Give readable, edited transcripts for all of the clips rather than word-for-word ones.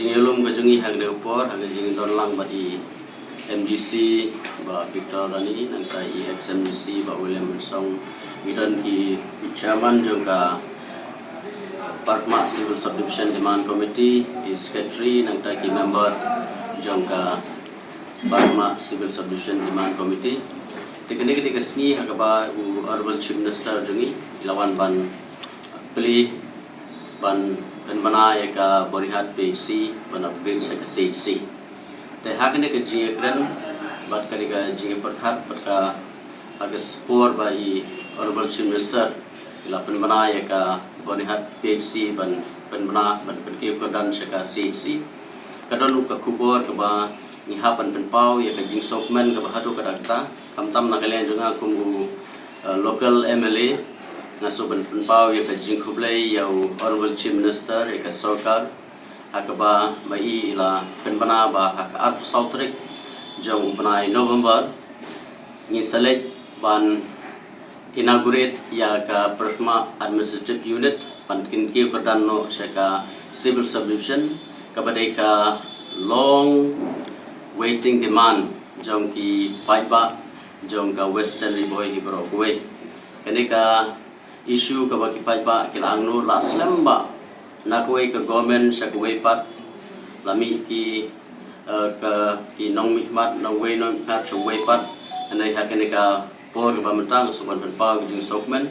Jingilum kajungi hang upor hang jingin don lang badi MDC ba Victor Rani nangka XMDC ba William Song bidon ki chairman jongka Parkma Civil Subdivision Demand Committee is secretary nangka ki member jongka Parkma Civil Subdivision Demand Committee teknik kesni hakaba u Honorable Chief Minister jongi ilawan ban peli ban bana ka borihat PHC ban upgrade sa CHC te hakne ke jinge kren bat kali ka jinge perthat perka agas por bai Honorable Chief Minister ila bana ka borihat PHC ban bana ban perki kodan sa CHC kadon ka kubor ka ba ni hapan penpau ya ka jing sokmen ka bahado ka dakta kamtam nakalian juga kungu local MLA naso penpau ya ka jing kublai yau Honorable Chief Minister ya ka sarkar hakaba mai ila penbana ba hak at sautrik jong banai November ni select ban inaugurate ya ka Parkma Administrative Unit pankin ki perdano syaka Civil Subdivision kabadai ka long waiting demand jong ki paiba jong ka Western Riboy Hibro kuwe kani ka issue ka baki paiba kilang nur laslam ba na kuwe ka government sa kuwe pat lami ki ki nong mikmat nong we nong pat sa kuwe pat anay hakani ka por ka bamentang suban penpau jing sokmen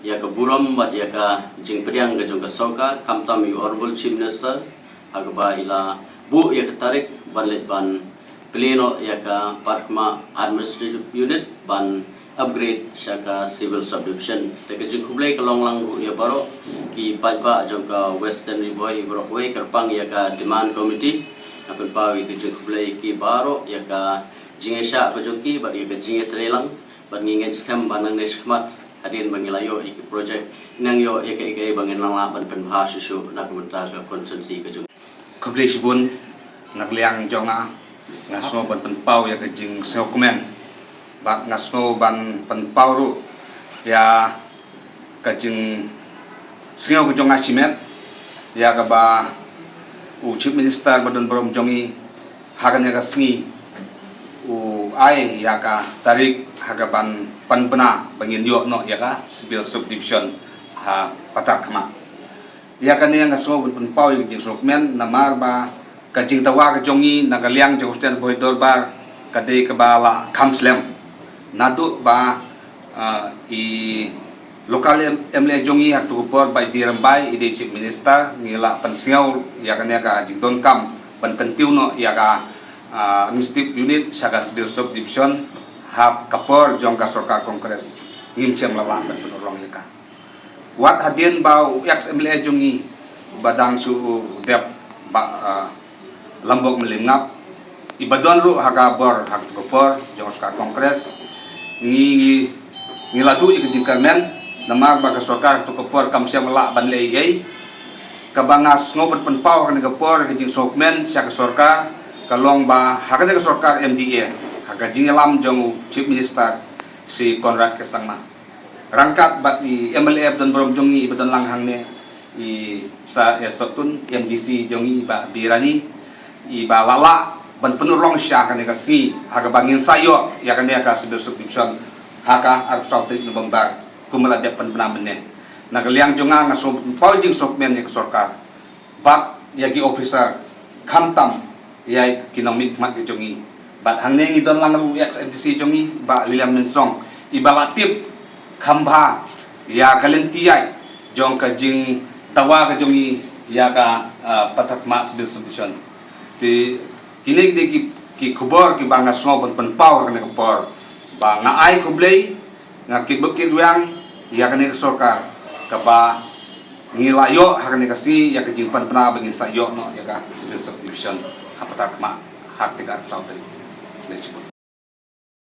ya ka buram bat ya ka jing pediang ka jong ka soka kamtam yu Honorable Chief Minister agaba ila bu ya ka tarik banlet ban Pleno ya ka Parkma Administrative Unit ban upgrade siya ka Civil Subdivision. Teka jing kublay ka long lang ya baro ki paiba jong ka Western Riboy Brockway karpang ya ka Demand Committee apan pawi ka jing kublay ki baro ya ka jing siya ka jong ki bat ya ka jing trelang bat ngingen scam banang neskmat hadin bangilayo iki project nang yo ya ka bangin lang ban penbahas isu na kumenta ka konsensi ka jong kublay sibun nagliang jonga ngasno ban penpau ya kajing seokumen bak ngasno ban penpau ru ya kajing singau kajong asimet ya kaba u Chief Minister badon borom jongi hagan ya kasingi u ai ya ka tarik hagaban panbena bangin yo no ya ka Civil Subdivision ha patakma ya kan yang ngasno ban penpau ya kajing seokumen namar ba kajing tawa kajongi nagaliang je hostel boydor bar kadai kabala kamslem nadu ba i lokal MLA jongi hak tukupor by dirambai ide Chief Minister ngila pensiau ya kan ya ka jing don kam ban pentiu no ya ka administrative unit syaga Civil Subdivision hab kapor jong ka sarkar kongres ngimcem lawan ban penolong ya ka wat hadin ba ex MLA jongi badang su dep ba lambok melingap ibadon ru hagabor hak gopor jong ska kongres ngiladu ikajing karmen namag baga sarkar to gopor kamsia mala banlei yai kabangas ngobot penpau kan gopor ikajing sokmen sia ka sarkar kalong ba hakade ka sarkar MDA hagajing lam jong Chief Minister si Conrad Kesangma rangkat bat i MLF don borom jongi ibadon langhang ne i sa esotun MDC jongi ba birani iba lala ban penurong siya kan ka si haga bangin sayo ya kan ka Civil Subdivision haka arep sautik no bangbar kumala de pan benamen ne nagaliang jonga nga so paujing sokmen ni sarkar bak yagi officer kamtam yai kinomik mat jongi bat hangne ngi don lang ru XMTC jongi ba William Mensong iba latip khamba ya kalentiai jong ka jing tawa ka jongi ya ka patakma Civil Subdivision di kini ki kubor ki banga sngo ban penpau kan kapor ba nga ai kublay nga kibukit wiang ya kan ka sarkar kaba ngilayo hakan ka si ya kajing pan pena bangin sayo no ya ka Civil Subdivision hapatak ma hak tiga sautin